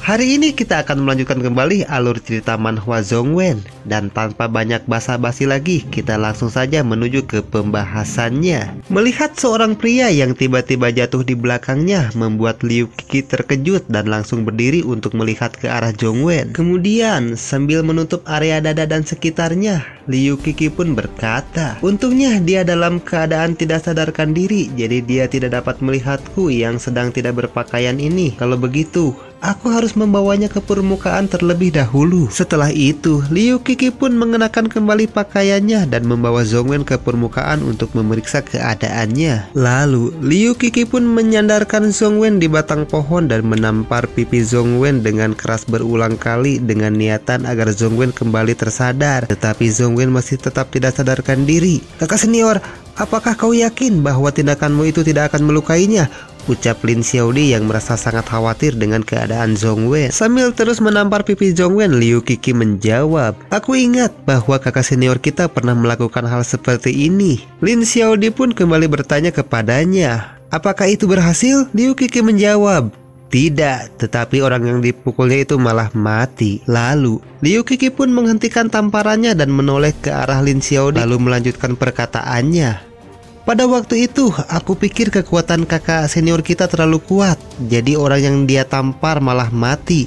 Hari ini kita akan melanjutkan kembali alur cerita manhwa Zhongwen. Dan tanpa banyak basa-basi lagi, kita langsung saja menuju ke pembahasannya. Melihat seorang pria yang tiba-tiba jatuh di belakangnya membuat Liu Qi terkejut dan langsung berdiri untuk melihat ke arah Zhongwen. Kemudian sambil menutup area dada dan sekitarnya, Liu Qi pun berkata, "Untungnya dia dalam keadaan tidak sadarkan diri, jadi dia tidak dapat melihatku yang sedang tidak berpakaian ini. Kalau begitu, aku harus membawanya ke permukaan terlebih dahulu." Setelah itu, Liu Qi pun mengenakan kembali pakaiannya dan membawa Zhongwen ke permukaan untuk memeriksa keadaannya. Lalu, Liu Qi pun menyandarkan Zhongwen di batang pohon dan menampar pipi Zhongwen dengan keras berulang kali dengan niatan agar Zhongwen kembali tersadar. Tetapi Zhongwen masih tetap tidak sadarkan diri. "Kakak senior, apakah kau yakin bahwa tindakanmu itu tidak akan melukainya?" ucap Lin Xiaodi yang merasa sangat khawatir dengan keadaan Zhongwen. Sambil terus menampar pipi Zhongwen, Liu Qi menjawab, "Aku ingat bahwa kakak senior kita pernah melakukan hal seperti ini." Lin Xiaodi pun kembali bertanya kepadanya, "Apakah itu berhasil?" Liu Qi menjawab, "Tidak, tetapi orang yang dipukulnya itu malah mati." Lalu, Liu Qi pun menghentikan tamparannya dan menoleh ke arah Lin Xiaodi lalu melanjutkan perkataannya, "Pada waktu itu, aku pikir kekuatan kakak senior kita terlalu kuat, jadi orang yang dia tampar malah mati.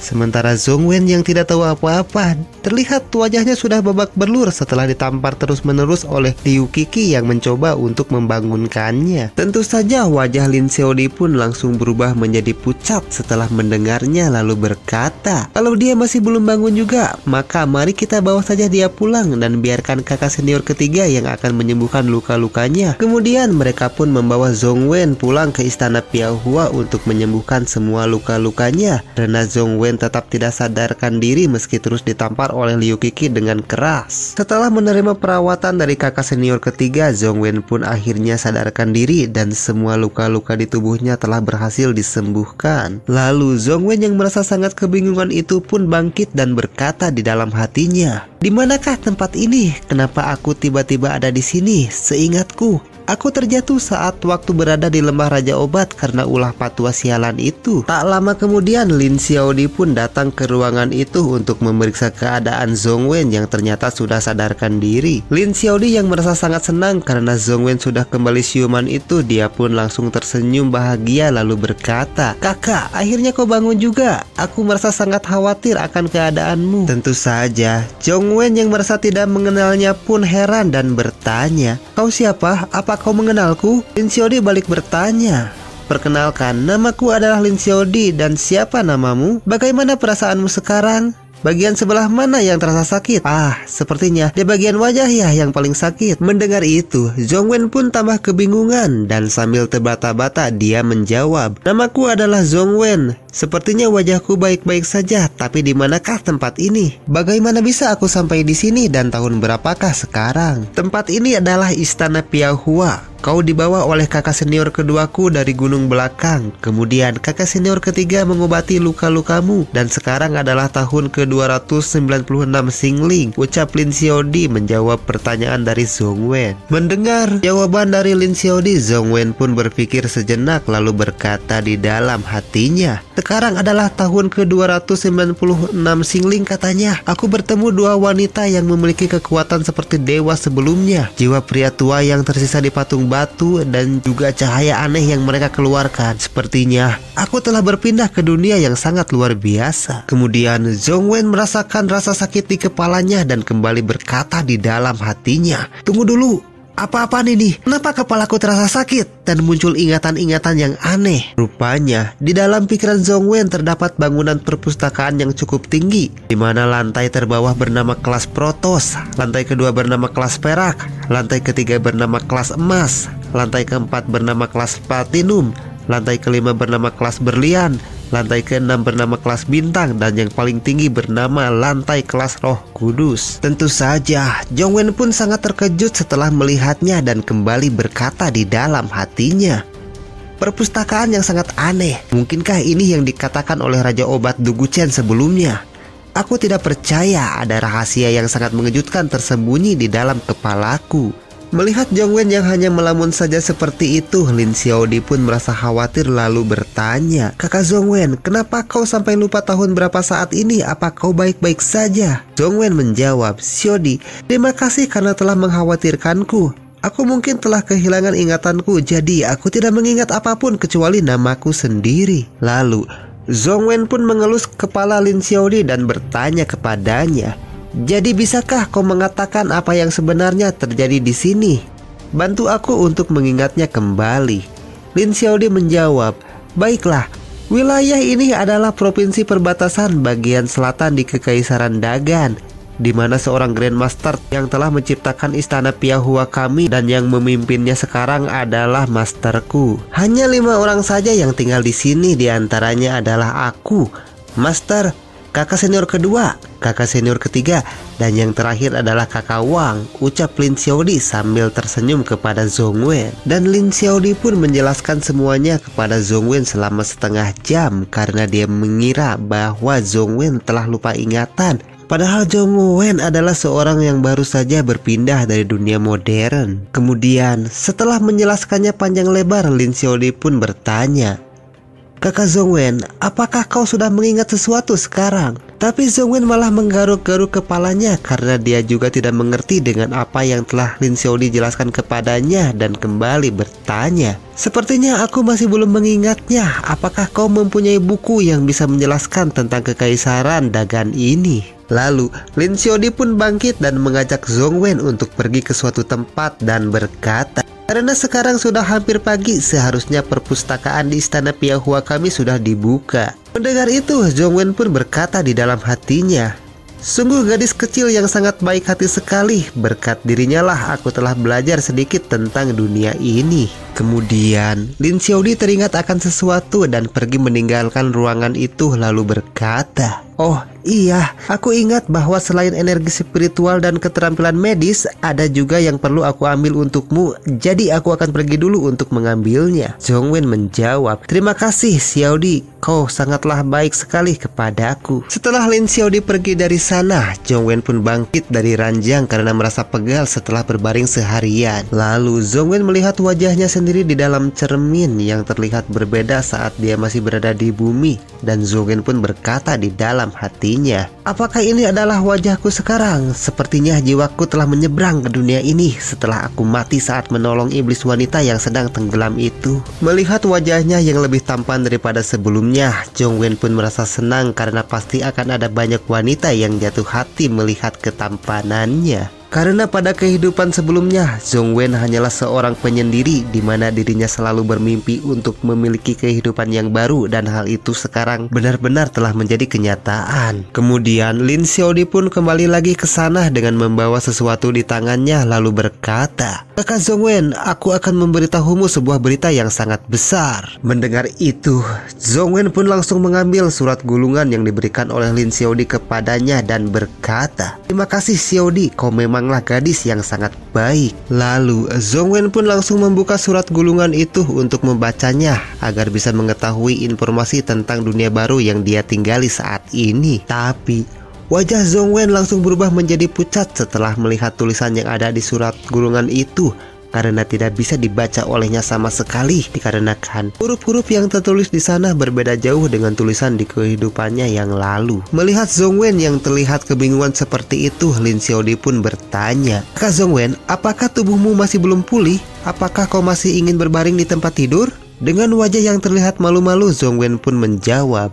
Sementara Zhongwen yang tidak tahu apa-apa, terlihat wajahnya sudah babak belur setelah ditampar terus-menerus oleh Liu Qi yang mencoba untuk membangunkannya." Tentu saja wajah Lin Xiaodi pun langsung berubah menjadi pucat setelah mendengarnya lalu berkata, "Kalau dia masih belum bangun juga, maka mari kita bawa saja dia pulang dan biarkan kakak senior ketiga yang akan menyembuhkan luka-lukanya." Kemudian mereka pun membawa Zhongwen pulang ke istana Piahua untuk menyembuhkan semua luka-lukanya karena Zhongwen tetap tidak sadarkan diri meski terus ditampar oleh Liu Qi dengan keras. Setelah menerima perawatan dari kakak senior ketiga, Zhongwen pun akhirnya sadarkan diri dan semua luka-luka di tubuhnya telah berhasil disembuhkan. Lalu Zhongwen yang merasa sangat kebingungan itu pun bangkit dan berkata di dalam hatinya, "Di manakah tempat ini? Kenapa aku tiba-tiba ada di sini? Seingatku, aku terjatuh saat waktu berada di lembah Raja Obat karena ulah patua sialan itu." Tak lama kemudian, Lin Xiaodi pun datang ke ruangan itu untuk memeriksa keadaan Zhongwen yang ternyata sudah sadarkan diri. Lin Xiaodi yang merasa sangat senang karena Zhongwen sudah kembali siuman itu, dia pun langsung tersenyum bahagia lalu berkata, "Kakak, akhirnya kau bangun juga. Aku merasa sangat khawatir akan keadaanmu." Tentu saja, Zhongwen yang merasa tidak mengenalnya pun heran dan bertanya, "Kau siapa? Apa kau mengenalku?" Lin Xiaodi balik bertanya, "Perkenalkan, namaku adalah Lin Xiaodi, dan siapa namamu? Bagaimana perasaanmu sekarang? Bagian sebelah mana yang terasa sakit?" "Ah, sepertinya di bagian wajah ya yang paling sakit." Mendengar itu, Zhongwen pun tambah kebingungan dan sambil terbata-bata dia menjawab, "Namaku adalah Zhongwen. Sepertinya wajahku baik-baik saja, tapi di manakah tempat ini? Bagaimana bisa aku sampai di sini dan tahun berapakah sekarang?" "Tempat ini adalah istana Piahua. Kau dibawa oleh kakak senior keduaku dari gunung belakang. Kemudian kakak senior ketiga mengobati luka-lukamu. Dan sekarang adalah tahun ke-296 Xingling," ucap Lin Xiaodi menjawab pertanyaan dari Zhongwen. Mendengar jawaban dari Lin Xiaodi, Zhongwen pun berpikir sejenak lalu berkata di dalam hatinya, "Sekarang adalah tahun ke-296 Xingling katanya. Aku bertemu dua wanita yang memiliki kekuatan seperti dewa sebelumnya. Jiwa pria tua yang tersisa di patung batu dan juga cahaya aneh yang mereka keluarkan. Sepertinya aku telah berpindah ke dunia yang sangat luar biasa." Kemudian Zhongwen merasakan rasa sakit di kepalanya dan kembali berkata di dalam hatinya, "Tunggu dulu, apa-apaan ini? Kenapa kepalaku terasa sakit?" Dan muncul ingatan-ingatan yang aneh. Rupanya di dalam pikiran Zhongwen terdapat bangunan perpustakaan yang cukup tinggi, di mana lantai terbawah bernama kelas Protos, lantai kedua bernama kelas Perak, lantai ketiga bernama kelas Emas, lantai keempat bernama kelas Platinum, lantai kelima bernama kelas Berlian, lantai keenam bernama kelas Bintang, dan yang paling tinggi bernama lantai kelas Roh Kudus. Tentu saja, Zhongwen pun sangat terkejut setelah melihatnya dan kembali berkata di dalam hatinya, "Perpustakaan yang sangat aneh. Mungkinkah ini yang dikatakan oleh Raja Obat Duguchen sebelumnya? Aku tidak percaya ada rahasia yang sangat mengejutkan tersembunyi di dalam kepalaku." Melihat Zhongwen yang hanya melamun saja seperti itu, Lin Xiaodi pun merasa khawatir lalu bertanya, "Kakak Zhongwen, kenapa kau sampai lupa tahun berapa saat ini? Apa kau baik-baik saja?" Zhongwen menjawab, "Xiaodi, terima kasih karena telah mengkhawatirkanku. Aku mungkin telah kehilangan ingatanku, jadi aku tidak mengingat apapun kecuali namaku sendiri." Lalu Zhongwen pun mengelus kepala Lin Xiaodi dan bertanya kepadanya, "Jadi bisakah kau mengatakan apa yang sebenarnya terjadi di sini? Bantu aku untuk mengingatnya kembali." Lin Xiaodi menjawab, "Baiklah, wilayah ini adalah provinsi perbatasan bagian selatan di Kekaisaran Dagan, di mana seorang Grandmaster yang telah menciptakan istana Piahua kami dan yang memimpinnya sekarang adalah masterku. Hanya 5 orang saja yang tinggal di sini, diantaranya adalah aku, Master, kakak senior kedua, kakak senior ketiga, dan yang terakhir adalah kakak Wang," ucap Lin Xiaodi sambil tersenyum kepada Zhongwen. Dan Lin Xiaodi pun menjelaskan semuanya kepada Zhongwen selama setengah jam karena dia mengira bahwa Zhongwen telah lupa ingatan. Padahal Zhongwen adalah seorang yang baru saja berpindah dari dunia modern. Kemudian setelah menjelaskannya panjang lebar, Lin Xiaodi pun bertanya, "Kakak Zhongwen, apakah kau sudah mengingat sesuatu sekarang?" Tapi Zhongwen malah menggaruk-garuk kepalanya karena dia juga tidak mengerti dengan apa yang telah Lin Xiaodi jelaskan kepadanya dan kembali bertanya, "Sepertinya aku masih belum mengingatnya. Apakah kau mempunyai buku yang bisa menjelaskan tentang Kekaisaran Dagan ini?" Lalu Lin Xiaodi pun bangkit dan mengajak Zhongwen untuk pergi ke suatu tempat dan berkata, "Karena sekarang sudah hampir pagi, seharusnya perpustakaan di istana Piahua kami sudah dibuka." Mendengar itu, Zhongwen pun berkata di dalam hatinya, "Sungguh gadis kecil yang sangat baik hati sekali. Berkat dirinya lah aku telah belajar sedikit tentang dunia ini." Kemudian Lin Xiaodi teringat akan sesuatu dan pergi meninggalkan ruangan itu lalu berkata, "Oh iya, aku ingat bahwa selain energi spiritual dan keterampilan medis, ada juga yang perlu aku ambil untukmu. Jadi aku akan pergi dulu untuk mengambilnya." Zhongwen menjawab, "Terima kasih Xiaodi, kau sangatlah baik sekali kepadaku." Setelah Lin Xiaodi pergi dari sana, Zhongwen pun bangkit dari ranjang karena merasa pegal setelah berbaring seharian. Lalu Zhongwen melihat wajahnya sendiri di dalam cermin yang terlihat berbeda saat dia masih berada di bumi. Dan Zhongwen pun berkata di dalam hatinya, "Apakah ini adalah wajahku sekarang? Sepertinya jiwaku telah menyeberang ke dunia ini setelah aku mati saat menolong iblis wanita yang sedang tenggelam itu." Melihat wajahnya yang lebih tampan daripada sebelumnya, Zhongwen pun merasa senang karena pasti akan ada banyak wanita yang jatuh hati melihat ketampanannya. Karena pada kehidupan sebelumnya, Zhongwen hanyalah seorang penyendiri di mana dirinya selalu bermimpi untuk memiliki kehidupan yang baru, dan hal itu sekarang benar-benar telah menjadi kenyataan. Kemudian Lin Xiaodi pun kembali lagi ke sana dengan membawa sesuatu di tangannya lalu berkata, "Kakak Zhongwen, aku akan memberitahumu sebuah berita yang sangat besar." Mendengar itu, Zhongwen pun langsung mengambil surat gulungan yang diberikan oleh Lin Xiaodi kepadanya dan berkata, "Terima kasih Xiaodi, kau memanglah gadis yang sangat baik." Lalu Zhongwen pun langsung membuka surat gulungan itu untuk membacanya agar bisa mengetahui informasi tentang dunia baru yang dia tinggali saat ini. Tapi wajah Zhongwen langsung berubah menjadi pucat setelah melihat tulisan yang ada di surat gulungan itu, karena tidak bisa dibaca olehnya sama sekali dikarenakan huruf-huruf yang tertulis di sana berbeda jauh dengan tulisan di kehidupannya yang lalu. Melihat Zhongwen yang terlihat kebingungan seperti itu, Lin Xiaodi pun bertanya, "Kak Zhongwen, apakah tubuhmu masih belum pulih? Apakah kau masih ingin berbaring di tempat tidur?" Dengan wajah yang terlihat malu-malu, Zhongwen pun menjawab,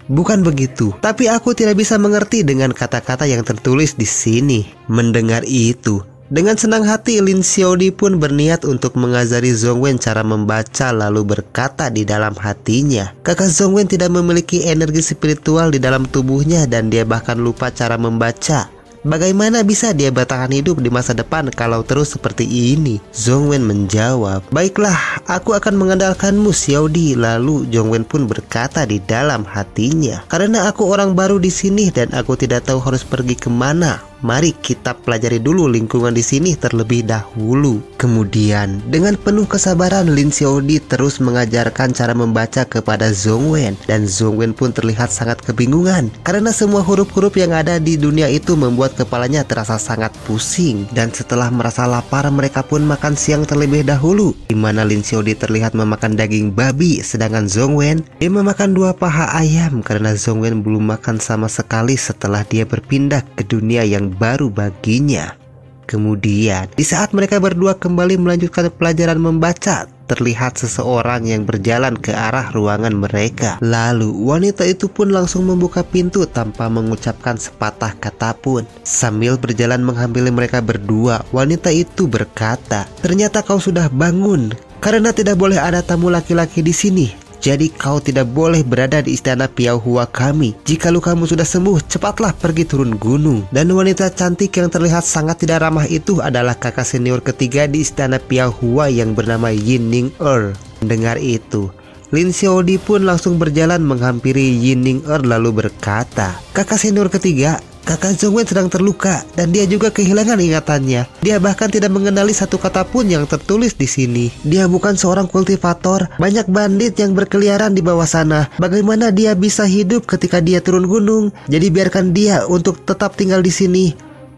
"Bukan begitu, tapi aku tidak bisa mengerti dengan kata-kata yang tertulis di sini." Mendengar itu, dengan senang hati Lin Xiaodi pun berniat untuk mengajari Zhongwen cara membaca lalu berkata di dalam hatinya, "Kakak Zhongwen tidak memiliki energi spiritual di dalam tubuhnya dan dia bahkan lupa cara membaca. Bagaimana bisa dia bertahan hidup di masa depan kalau terus seperti ini?" Zhongwen menjawab, "Baiklah, aku akan mengandalkanmu Xiaodi." Lalu Zhongwen pun berkata di dalam hatinya, "Karena aku orang baru di sini dan aku tidak tahu harus pergi kemana, Mari kita pelajari dulu lingkungan di sini terlebih dahulu. Kemudian, dengan penuh kesabaran, Lin Xiaodi terus mengajarkan cara membaca kepada Zhongwen. Dan Zhongwen pun terlihat sangat kebingungan karena semua huruf-huruf yang ada di dunia itu membuat kepalanya terasa sangat pusing. Dan setelah merasa lapar, mereka pun makan siang terlebih dahulu, di mana Lin Xiaodi terlihat memakan daging babi, sedangkan Zhongwen dia memakan 2 paha ayam karena Zhongwen belum makan sama sekali setelah dia berpindah ke dunia yang baru baginya. Kemudian, di saat mereka berdua kembali melanjutkan pelajaran membaca, terlihat seseorang yang berjalan ke arah ruangan mereka. Lalu, wanita itu pun langsung membuka pintu tanpa mengucapkan sepatah kata pun. Sambil berjalan menghampiri mereka berdua, wanita itu berkata, "Ternyata kau sudah bangun. Karena tidak boleh ada tamu laki-laki di sini, jadi kau tidak boleh berada di istana Piaohua kami. Jikalau kamu sudah sembuh, cepatlah pergi turun gunung." Dan wanita cantik yang terlihat sangat tidak ramah itu adalah kakak senior ketiga di istana Piaohua yang bernama Yining-er. Mendengar itu, Lin Xiaodi pun langsung berjalan menghampiri Yining-er lalu berkata, "Kakak senior ketiga, kakak Zhongwen sedang terluka dan dia juga kehilangan ingatannya. Dia bahkan tidak mengenali satu kata pun yang tertulis di sini. Dia bukan seorang kultivator. Banyak bandit yang berkeliaran di bawah sana. Bagaimana dia bisa hidup ketika dia turun gunung? Jadi biarkan dia untuk tetap tinggal di sini,"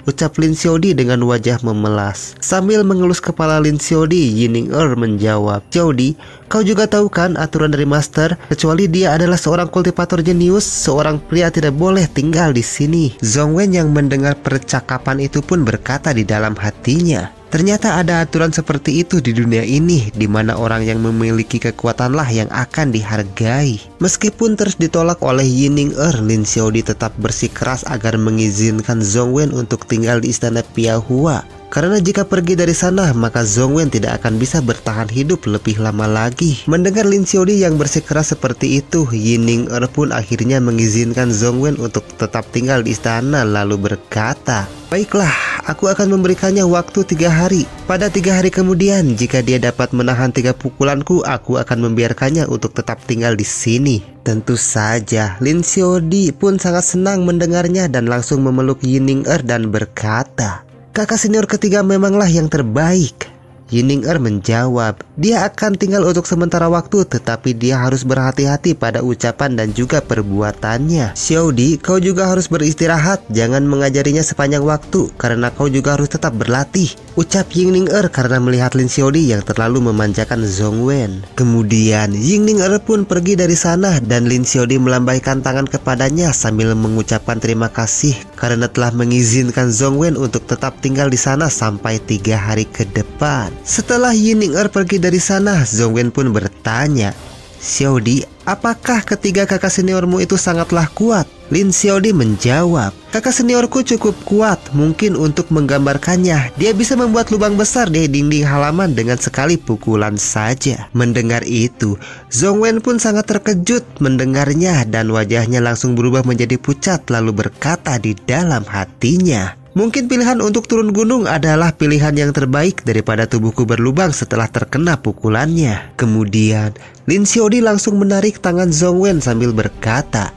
ucap Lin Xiaodi dengan wajah memelas. Sambil mengelus kepala Lin Xiaodi, Yining-er menjawab, "Xiaodi, kau juga tahu kan aturan dari master? Kecuali dia adalah seorang kultivator jenius, seorang pria tidak boleh tinggal di sini." Zhongwen yang mendengar percakapan itu pun berkata di dalam hatinya, "Ternyata ada aturan seperti itu di dunia ini, di mana orang yang memiliki kekuatanlah yang akan dihargai." Meskipun terus ditolak oleh Yining-er, Lin Xiaodi tetap bersikeras agar mengizinkan Zhongwen untuk tinggal di istana Piaohua. Karena jika pergi dari sana, maka Zhongwen tidak akan bisa bertahan hidup lebih lama lagi. Mendengar Lin Xiaodi yang bersikeras seperti itu, Yining-er pun akhirnya mengizinkan Zhongwen untuk tetap tinggal di istana lalu berkata, "Baiklah, aku akan memberikannya waktu 3 hari. Pada 3 hari kemudian, jika dia dapat menahan 3 pukulanku, aku akan membiarkannya untuk tetap tinggal di sini." Tentu saja, Lin Xiaodi pun sangat senang mendengarnya dan langsung memeluk Yining-er dan berkata, "Kakak senior ketiga memanglah yang terbaik." Yining-er menjawab, dia akan tinggal untuk sementara waktu, tetapi dia harus berhati-hati pada ucapan dan juga perbuatannya. "Xiaodi, kau juga harus beristirahat, jangan mengajarinya sepanjang waktu, karena kau juga harus tetap berlatih," ucap Yining-er karena melihat Lin Xiaodi yang terlalu memanjakan Zhongwen. Kemudian Yining-er pun pergi dari sana dan Lin Xiaodi melambaikan tangan kepadanya sambil mengucapkan terima kasih karena telah mengizinkan Zhongwen untuk tetap tinggal di sana sampai 3 hari ke depan. Setelah Yining-er pergi dari sana, Zhongwen pun bertanya, "Xiaodi, apakah ketiga kakak seniormu itu sangatlah kuat?" Lin Xiaodi menjawab, "Kakak seniorku cukup kuat, mungkin untuk menggambarkannya, dia bisa membuat lubang besar di dinding halaman dengan sekali pukulan saja." Mendengar itu, Zhongwen pun sangat terkejut mendengarnya dan wajahnya langsung berubah menjadi pucat lalu berkata di dalam hatinya, "Mungkin pilihan untuk turun gunung adalah pilihan yang terbaik daripada tubuhku berlubang setelah terkena pukulannya." Kemudian, Lin Xiaodi langsung menarik tangan Zhongwen sambil berkata,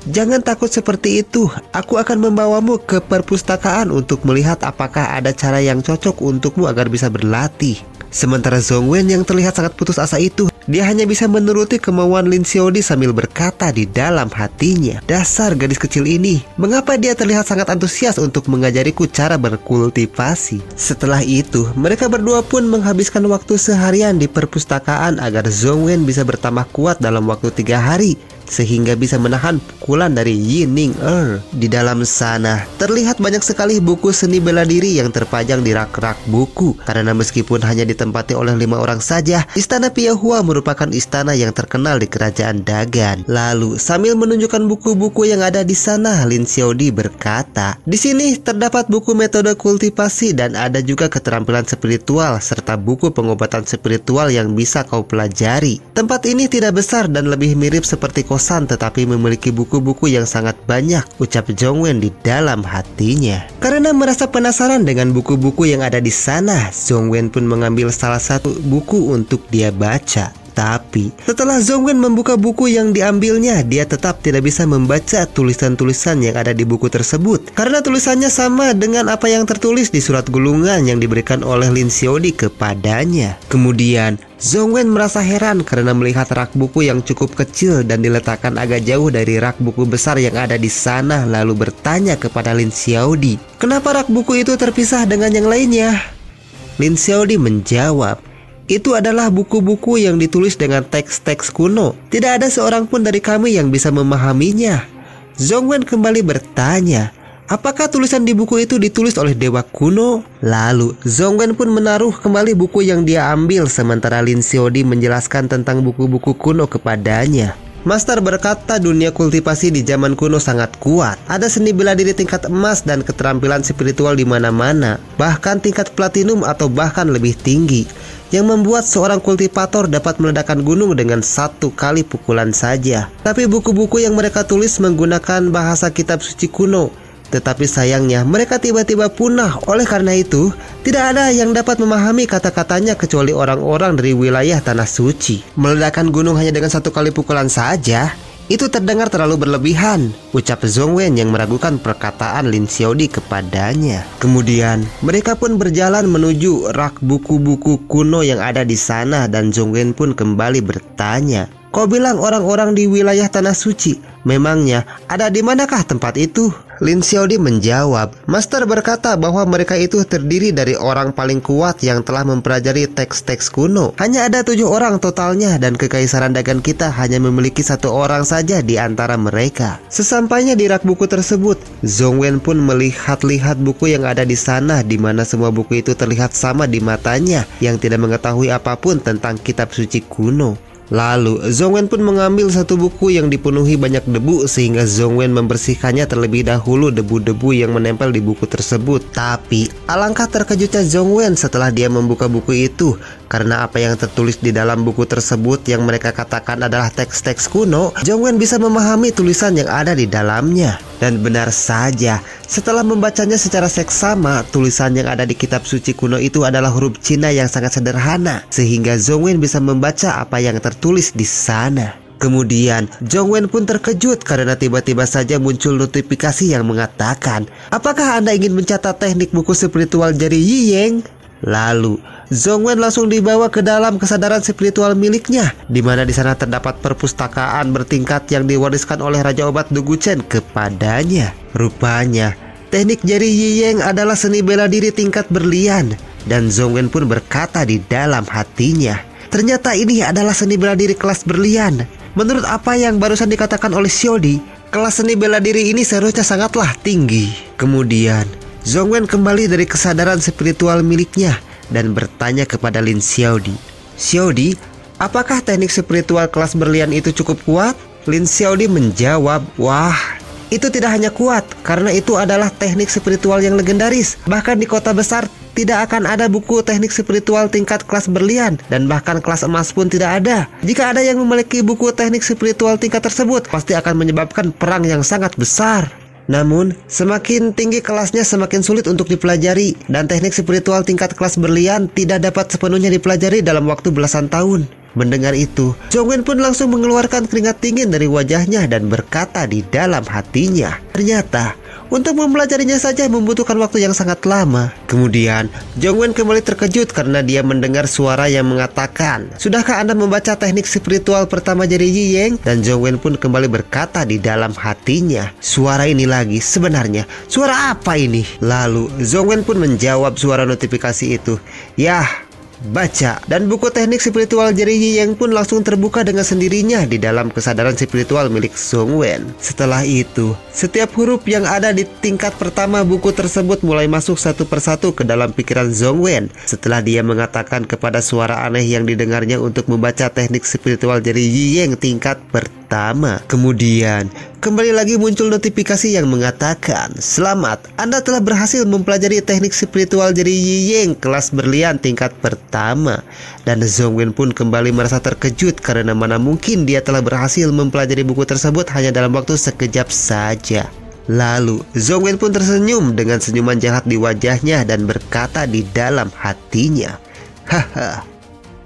"Jangan takut seperti itu. Aku akan membawamu ke perpustakaan untuk melihat apakah ada cara yang cocok untukmu agar bisa berlatih." Sementara Zhongwen yang terlihat sangat putus asa itu, dia hanya bisa menuruti kemauan Lin Xiaodi sambil berkata di dalam hatinya, "Dasar gadis kecil ini, mengapa dia terlihat sangat antusias untuk mengajariku cara berkultivasi?" Setelah itu, mereka berdua pun menghabiskan waktu seharian di perpustakaan agar Zhongwen bisa bertambah kuat dalam waktu 3 hari. Sehingga bisa menahan pukulan dari Yining-er. Di dalam sana, terlihat banyak sekali buku seni bela diri yang terpajang di rak-rak buku. Karena meskipun hanya ditempati oleh 5 orang saja, istana Piaohua merupakan istana yang terkenal di kerajaan Dagan. Lalu, sambil menunjukkan buku-buku yang ada di sana, Lin Xiaodi berkata, "Di sini terdapat buku metode kultivasi dan ada juga keterampilan spiritual serta buku pengobatan spiritual yang bisa kau pelajari. Tempat ini tidak besar dan lebih mirip seperti kosan tetapi memiliki buku-buku yang sangat banyak," ucap Zhongwen di dalam hatinya. Karena merasa penasaran dengan buku-buku yang ada di sana, Zhongwen pun mengambil salah satu buku untuk dia baca. Tapi setelah Zhongwen membuka buku yang diambilnya, dia tetap tidak bisa membaca tulisan-tulisan yang ada di buku tersebut karena tulisannya sama dengan apa yang tertulis di surat gulungan yang diberikan oleh Lin Xiaodi kepadanya. Kemudian Zhongwen merasa heran karena melihat rak buku yang cukup kecil dan diletakkan agak jauh dari rak buku besar yang ada di sana, lalu bertanya kepada Lin Xiaodi, "Kenapa rak buku itu terpisah dengan yang lainnya?" Lin Xiaodi menjawab, "Itu adalah buku-buku yang ditulis dengan teks-teks kuno. Tidak ada seorang pun dari kami yang bisa memahaminya." Zhongwen kembali bertanya, "Apakah tulisan di buku itu ditulis oleh dewa kuno?" Lalu Zhongwen pun menaruh kembali buku yang dia ambil, sementara Lin Xiaodi menjelaskan tentang buku-buku kuno kepadanya. Master berkata dunia kultivasi di zaman kuno sangat kuat. Ada seni bela diri tingkat emas dan keterampilan spiritual di mana-mana, bahkan tingkat platinum atau bahkan lebih tinggi, yang membuat seorang kultivator dapat meledakkan gunung dengan satu kali pukulan saja. Tapi buku-buku yang mereka tulis menggunakan bahasa kitab suci kuno. Tetapi sayangnya mereka tiba-tiba punah. Oleh karena itu, tidak ada yang dapat memahami kata-katanya kecuali orang-orang dari wilayah tanah suci. Meledakkan gunung hanya dengan satu kali pukulan saja, itu terdengar terlalu berlebihan, ucap Zhongwen yang meragukan perkataan Lin Xiaodi kepadanya. Kemudian mereka pun berjalan menuju rak buku-buku kuno yang ada di sana, dan Zhongwen pun kembali bertanya, "Kau bilang orang-orang di wilayah tanah suci. Memangnya ada di manakah tempat itu?" Lin Xiaodi menjawab, "Master berkata bahwa mereka itu terdiri dari orang paling kuat yang telah mempelajari teks-teks kuno. Hanya ada 7 orang totalnya, dan kekaisaran dagang kita hanya memiliki 1 orang saja di antara mereka." Sesampainya di rak buku tersebut, Zhongwen pun melihat-lihat buku yang ada di sana, di mana semua buku itu terlihat sama di matanya yang tidak mengetahui apapun tentang kitab suci kuno. Lalu Zhongwen pun mengambil satu buku yang dipenuhi banyak debu, sehingga Zhongwen membersihkannya terlebih dahulu debu-debu yang menempel di buku tersebut. Tapi alangkah terkejutnya Zhongwen setelah dia membuka buku itu, karena apa yang tertulis di dalam buku tersebut yang mereka katakan adalah teks-teks kuno. Zhongwen bisa memahami tulisan yang ada di dalamnya. Dan benar saja, setelah membacanya secara seksama, tulisan yang ada di kitab suci kuno itu adalah huruf Cina yang sangat sederhana, sehingga Zhongwen bisa membaca apa yang tertulis di sana. Kemudian Zhongwen pun terkejut karena tiba-tiba saja muncul notifikasi yang mengatakan, "Apakah Anda ingin mencatat teknik buku spiritual jari Yiyeng?" Lalu Zhongwen langsung dibawa ke dalam kesadaran spiritual miliknya, di mana di sana terdapat perpustakaan bertingkat yang diwariskan oleh Raja Obat Duguchen kepadanya. Rupanya teknik jari Yiyeng adalah seni bela diri tingkat berlian, dan Zhongwen pun berkata di dalam hatinya, "Ternyata ini adalah seni bela diri kelas berlian." Menurut apa yang barusan dikatakan oleh Xiaodi, kelas seni bela diri ini seharusnya sangatlah tinggi. Kemudian Zhongwen kembali dari kesadaran spiritual miliknya dan bertanya kepada Lin Xiaodi, "Xiaodi, apakah teknik spiritual kelas berlian itu cukup kuat?" Lin Xiaodi menjawab, "Wah, itu tidak hanya kuat, karena itu adalah teknik spiritual yang legendaris. Bahkan di kota besar tidak akan ada buku teknik spiritual tingkat kelas berlian, dan bahkan kelas emas pun tidak ada. Jika ada yang memiliki buku teknik spiritual tingkat tersebut, pasti akan menyebabkan perang yang sangat besar. Namun, semakin tinggi kelasnya semakin sulit untuk dipelajari, dan teknik spiritual tingkat kelas berlian tidak dapat sepenuhnya dipelajari dalam waktu belasan tahun." Mendengar itu, Zhongwen pun langsung mengeluarkan keringat dingin dari wajahnya dan berkata di dalam hatinya, "Ternyata untuk mempelajarinya saja membutuhkan waktu yang sangat lama." Kemudian Zhongwen kembali terkejut karena dia mendengar suara yang mengatakan, "Sudahkah Anda membaca teknik spiritual pertama jari Yiyeng?" Dan Zhongwen pun kembali berkata di dalam hatinya, "Suara ini lagi, sebenarnya suara apa ini?" Lalu Zhongwen pun menjawab suara notifikasi itu, "Yah, baca." Dan buku teknik spiritual jari Yiyeng pun langsung terbuka dengan sendirinya di dalam kesadaran spiritual milik Zhongwen. Setelah itu, setiap huruf yang ada di tingkat pertama buku tersebut mulai masuk satu persatu ke dalam pikiran Zhongwen. Setelah dia mengatakan kepada suara aneh yang didengarnya untuk membaca teknik spiritual jari Yiyeng tingkat pertama. Kemudian kembali lagi muncul notifikasi yang mengatakan, "Selamat, Anda telah berhasil mempelajari teknik spiritual jari Yiyeng kelas berlian tingkat pertama." Dan Zhongwen pun kembali merasa terkejut karena mana mungkin dia telah berhasil mempelajari buku tersebut hanya dalam waktu sekejap saja. Lalu Zhongwen pun tersenyum dengan senyuman jahat di wajahnya dan berkata di dalam hatinya, "Haha,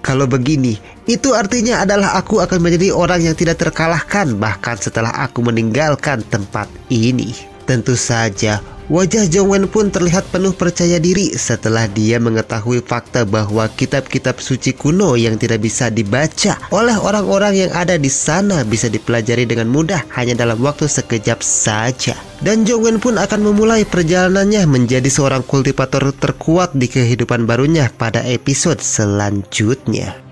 Kalau begini, itu artinya adalah aku akan menjadi orang yang tidak terkalahkan bahkan setelah aku meninggalkan tempat ini. Tentu saja, wajah Jongwen pun terlihat penuh percaya diri setelah dia mengetahui fakta bahwa kitab-kitab suci kuno yang tidak bisa dibaca oleh orang-orang yang ada di sana bisa dipelajari dengan mudah hanya dalam waktu sekejap saja. Dan Jongwen pun akan memulai perjalanannya menjadi seorang kultivator terkuat di kehidupan barunya pada episode selanjutnya.